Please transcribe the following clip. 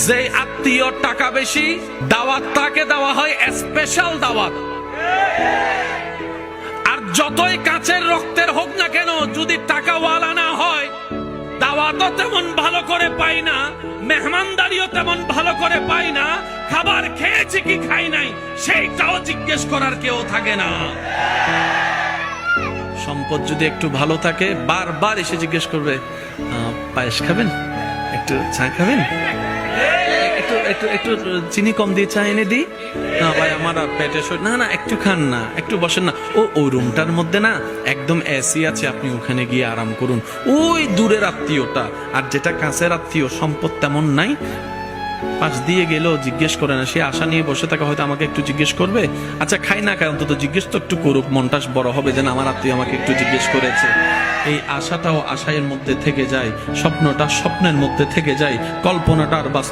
যে আত্মীয় টাকা বেশি, দাওয়াত তাকে দেওয়া হয় স্পেশাল দাওয়াত। আর যতই কাছের রক্তের হোক না কেন, যদি টাকাওয়ালা না হয়, দাওয়াতও তেমন ভালো করে পাই না, মেহমানদারিও তেমন ভালো করে পাই না, খাবার খেয়েছি কি খাই নাই সেইটাও জিজ্ঞেস করার কেউ থাকে না। সম্পদ যদি একটু ভালো থাকে, বারবার এসে জিজ্ঞেস করবে, পায়েস খাবেন, একটু চা খাবেন, একটু একটু একটু চিনি কম দিয়ে চা এনে দিই। না ভাই, আমার পেটে না না, একটু খান না, একটু বসেন না, ওই রুমটার মধ্যে না একদম এসি আছে, আপনি ওখানে গিয়ে আরাম করুন। ওই দূরের আত্মীয়টা। আর যেটা কাছের আত্মীয়, সম্পদ তেমন নাই, পাশ দিয়ে গেলেও জিজ্ঞেস করে না, সে আশা নিয়ে বসে থাকে হয়তো আমাকে একটু জিজ্ঞেস করবে। আচ্ছা খাই না খাই, অন্তত জিজ্ঞেস তো একটু করুক, মনটা বড় হবে যেন আমার আত্মীয় আমাকে একটু জিজ্ঞেস করেছে। এই আশাটাও আশায়ের মধ্যে থেকে যায়, স্বপ্নটা স্বপ্নের মধ্যে থেকে যায়, কল্পনাটা আর বাস্তব